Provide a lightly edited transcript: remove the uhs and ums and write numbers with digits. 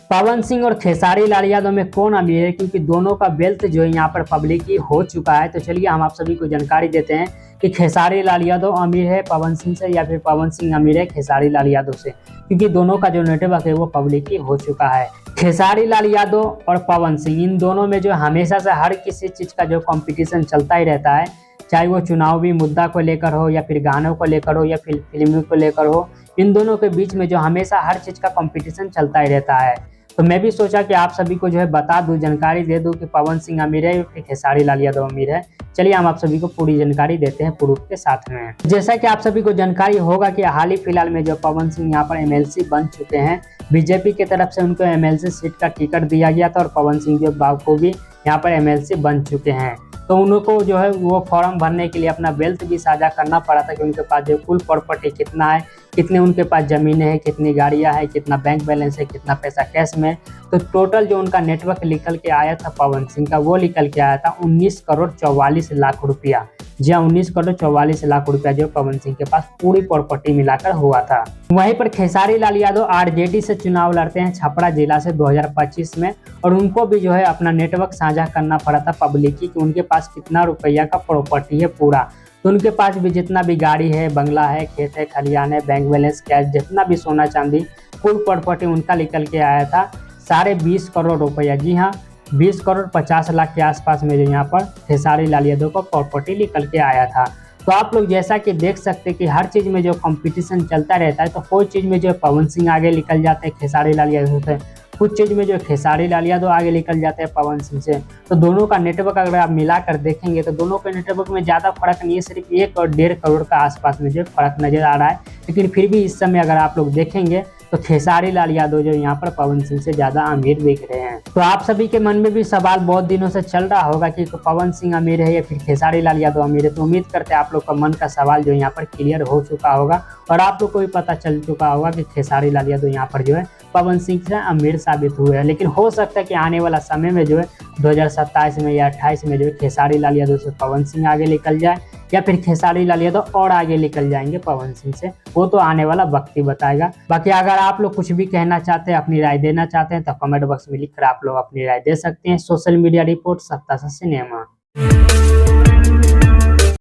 पवन सिंह और खेसारी लाल यादव में कौन अमीर है, क्योंकि दोनों का वेल्थ जो है यहाँ पर पब्लिक हो चुका है। तो चलिए हम आप सभी को जानकारी देते हैं कि खेसारी लाल यादव अमीर है पवन सिंह से या फिर पवन सिंह अमीर है खेसारी लाल यादव से, क्योंकि दोनों का जो नेटवर्क है वो पब्लिक हो चुका है। खेसारी लाल यादव और पवन सिंह इन दोनों में जो हमेशा से हर किसी चीज़ का जो कंपटीशन चलता ही रहता है, चाहे वो चुनावी मुद्दा को लेकर हो या फिर गानों को लेकर हो या फिर फिल्मों को लेकर हो। इन दोनों के बीच में जो हमेशा हर चीज़ का कंपटीशन चलता ही रहता है। तो मैं भी सोचा कि आप सभी को जो है बता दूं, जानकारी दे दूं कि पवन सिंह अमीर है फिर खेसारी लाल यादव अमीर है। चलिए हम आप सभी को पूरी जानकारी देते हैं प्रूफ के साथ में। जैसा कि आप सभी को जानकारी होगा कि हाल ही फिलहाल में जो पवन सिंह यहाँ पर एमएलसी बन चुके हैं, बीजेपी की तरफ से उनको एमएलसी सीट का टिकट दिया गया था और पवन सिंह जो बाबू भी यहाँ पर एमएलसी बन चुके हैं। तो उनको जो है वो फॉर्म भरने के लिए अपना वेल्थ भी साझा करना पड़ा था कि उनके पास जो कुल प्रॉपर्टी कितना है, कितने उनके पास ज़मीनें हैं, कितनी गाड़ियां हैं, कितना बैंक बैलेंस है, कितना पैसा कैश में। तो टोटल जो उनका नेटवर्क निकल के आया था पवन सिंह का, वो निकल के आया था 19 करोड़ 44 लाख रुपया। जी हाँ, 19 करोड़ 44 लाख रुपया जो पवन सिंह के पास पूरी प्रॉपर्टी मिलाकर हुआ था। वहीं पर खेसारी लाल यादव आरजेडी से चुनाव लड़ते हैं छपरा जिला से 2025 में, और उनको भी जो है अपना नेटवर्क साझा करना पड़ा था पब्लिक की कि उनके पास कितना रुपया का प्रॉपर्टी है पूरा। तो उनके पास भी जितना भी गाड़ी है, बंगला है, खेत है, खलियान है, बैंक बैलेंस, कैश, जितना भी सोना चांदी, कुल प्रॉपर्टी उनका निकल के आया था 20.5 करोड़ रुपया। जी हाँ, 20 करोड़ 50 लाख के आसपास में जो यहाँ पर खेसारी लाल यादव का प्रॉपर्टी निकल के आया था। तो आप लोग जैसा कि देख सकते हैं कि हर चीज़ में जो कंपटीशन चलता रहता है, तो कोई चीज़ में जो पवन सिंह आगे निकल जाते हैं खेसारी लाल यादव से, कुछ चीज़ में जो खेसारी लाल यादव आगे निकल जाते हैं पवन सिंह से। तो दोनों का नेटवर्क अगर आप मिलाकर देखेंगे तो दोनों के नेटवर्क में ज़्यादा फर्क नहीं है, सिर्फ 1 और 1.5 करोड़ का आसपास में जो फर्क नजर आ रहा है। लेकिन फिर भी इस समय अगर आप लोग देखेंगे तो खेसारी लाल यादव जो यहाँ पर पवन सिंह से ज़्यादा अमीर दिख रहे हैं। तो आप सभी के मन में भी सवाल बहुत दिनों से चल रहा होगा कि तो पवन सिंह अमीर है या फिर खेसारी लाल यादव अमीर है। तो उम्मीद करते हैं आप लोग का मन का सवाल जो यहाँ पर क्लियर हो चुका होगा और आप लोग को भी पता चल चुका होगा कि खेसारी लाल यादव यहाँ पर जो है पवन सिंह से अमीर साबित हुए हैं। लेकिन हो सकता है कि आने वाला समय में जो है 2027 में या 28 में जो है खेसारी लाल यादव से पवन सिंह आगे निकल जाए या फिर खेसारी लाल यादव और आगे निकल जाएंगे पवन सिंह से, वो तो आने वाला वक्त ही बताएगा। बाकी अगर आप लोग कुछ भी कहना चाहते हैं, अपनी राय देना चाहते हैं, तो कमेंट बॉक्स में लिखकर आप लोग अपनी राय दे सकते हैं। सोशल मीडिया रिपोर्ट सत्ता से सिनेमा।